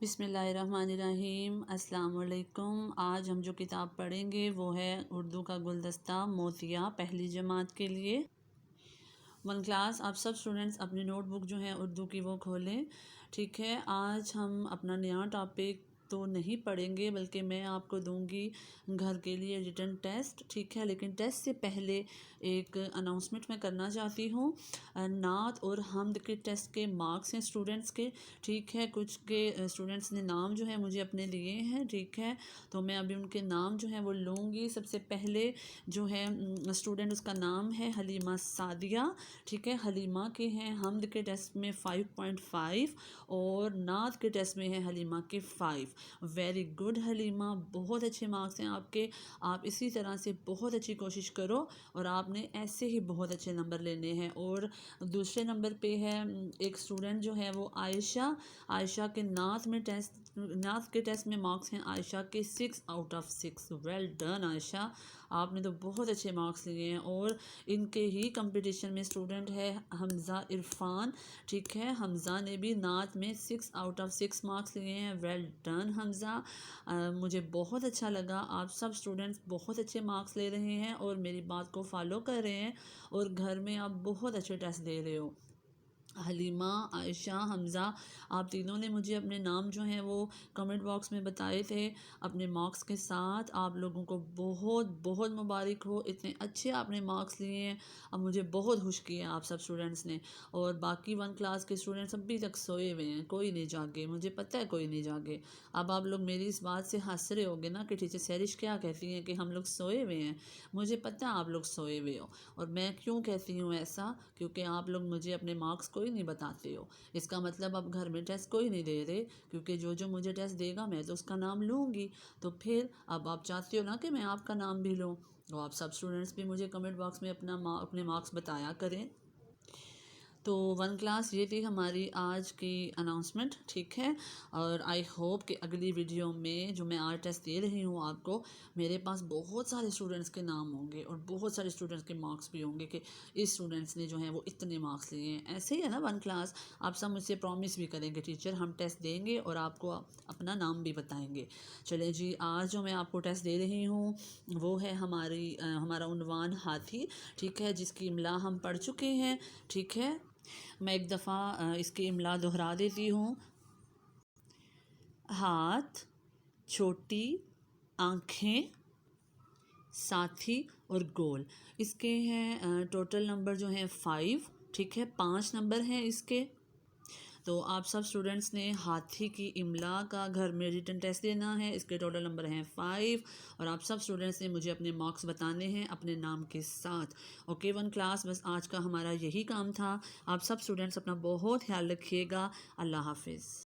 بسم اللہ الرحمن الرحیم۔ السلام علیکم۔ آج ہم جو کتاب پڑھیں گے وہ ہے اردو کا گلدستہ موتیا پہلی جماعت کے لیے 1 کلاس۔ آپ سب اسٹوڈنٹس اپنی نوٹ بک جو ہے اردو کی وہ کھولیں، ٹھیک ہے۔ آج ہم اپنا نیا ٹاپک تو نہیں پڑھیں گے بلکہ میں آپ کو دوں گی گھر کے لیے ریٹن ٹیسٹ، ٹھیک ہے۔ لیکن ٹیسٹ سے پہلے ایک اناؤنسمنٹ میں کرنا چاہتی ہوں۔ نعت اور حمد کے ٹیسٹ کے مارکس ہیں اسٹوڈنٹس کے، ٹھیک ہے۔ کچھ کے اسٹوڈنٹس نے نام جو ہے مجھے اپنے لیے ہیں، ٹھیک ہے۔ تو میں ابھی ان کے نام جو ہیں وہ لوں گی۔ سب سے پہلے جو ہے اسٹوڈنٹ، اس کا نام ہے حلیمہ سعدیہ، ٹھیک ہے۔ حلیمہ کے ہیں حمد کے ٹیسٹ میں 5.5 اور نعت کے ٹیسٹ میں ہے حلیمہ کے 5۔ ویری گڈ حلیمہ، بہت اچھے مارکس ہیں آپ کے۔ آپ اسی طرح سے بہت اچھی کوشش کرو اور آپ نے ایسے ہی بہت اچھے نمبر لینے ہیں۔ اور دوسرے نمبر پہ ہے ایک اسٹوڈنٹ جو ہے وہ عائشہ کے نعت کے ٹیسٹ میں مارکس ہیں عائشہ کے 6/6۔ ویل ڈن عائشہ، آپ نے تو بہت اچھے مارکس لیے ہیں۔ اور ان کے ہی کمپٹیشن میں اسٹوڈنٹ ہے حمزہ عرفان، ٹھیک ہے۔ حمزہ نے بھی نعت میں 6/6 مارکس لیے ہیں۔ ویل ڈن حمزہ، مجھے بہت اچھا لگا۔ آپ سب اسٹوڈنٹس بہت اچھے مارکس لے رہے ہیں اور میری بات کو فالو کر رہے ہیں اور گھر میں آپ بہت اچھے ٹیسٹ دے رہے ہو۔ حلیمہ، عائشہ، حمزہ، آپ تینوں نے مجھے اپنے نام جو ہیں وہ کمنٹ باکس میں بتائے تھے اپنے مارکس کے ساتھ۔ آپ لوگوں کو بہت بہت مبارک ہو، اتنے اچھے آپ نے مارکس لیے ہیں۔ اب مجھے بہت خوش کیا آپ سب اسٹوڈنٹس نے۔ اور باقی 1 کلاس کے اسٹوڈنٹس ابھی تک سوئے ہوئے ہیں، کوئی نہیں جاگے، مجھے پتہ ہے کوئی نہیں جاگے۔ اب آپ لوگ میری اس بات سے ہنس رہے ہوگے نا کہ ٹیچر سیرش کیا کہتی ہیں کہ ہم لوگ سوئے ہوئے ہیں۔ مجھے پتہ ہے آپ لوگ سوئے ہوئے ہو، اور میں کیوں کہتی ہوں ایسا، کیونکہ آپ لوگ مجھے اپنے مارکس کوئی نہیں بتاتے ہو۔ اس کا مطلب اب گھر میں ٹیسٹ کوئی نہیں دے رہے، کیونکہ جو مجھے ٹیسٹ دے گا میں تو اس کا نام لوں گی۔ تو پھر اب آپ چاہتے ہو نا کہ میں آپ کا نام بھی لوں، تو آپ سب اسٹوڈنٹس بھی مجھے کمنٹ باکس میں اپنے مارکس بتایا کریں۔ تو 1 کلاس یہ تھی ہماری آج کی اناؤنسمنٹ، ٹھیک ہے۔ اور آئی ہوپ کہ اگلی ویڈیو میں جو میں آج ٹیسٹ دے رہی ہوں آپ کو، میرے پاس بہت سارے اسٹوڈنٹس کے نام ہوں گے اور بہت سارے اسٹوڈنٹس کے مارکس بھی ہوں گے کہ اس اسٹوڈنٹس نے جو ہیں وہ اتنے مارکس لیے ہیں۔ ایسے ہی ہے نا 1 کلاس، آپ سب مجھ سے پرومس بھی کریں گے ٹیچر ہم ٹیسٹ دیں گے اور آپ کو اپنا نام بھی بتائیں گے۔ چلے جی، آج جو میں آپ کو ٹیسٹ دے رہی ہوں وہ ہے ہمارا عنوان ہاتھی، ٹھیک ہے، جس کی املا ہم پڑھ چکے ہیں، ٹھیک ہے۔ میں ایک دفعہ اس کی املا دہرا دیتی ہوں۔ ہاتھ، چھوٹی، آنکھیں، ساتھی اور گول۔ اس کے ہیں ٹوٹل نمبر جو ہیں 5، ٹھیک ہے، 5 نمبر ہیں اس کے۔ تو آپ سب اسٹوڈنٹس نے ہاتھی کی املا کا گھر میں ریٹن ٹیسٹ دینا ہے۔ اس کے ٹوٹل نمبر ہیں 5 اور آپ سب اسٹوڈنٹس نے مجھے اپنے مارکس بتانے ہیں اپنے نام کے ساتھ۔ اوکے 1 کلاس، بس آج کا ہمارا یہی کام تھا۔ آپ سب اسٹوڈنٹس اپنا بہت خیال رکھیے گا۔ اللہ حافظ۔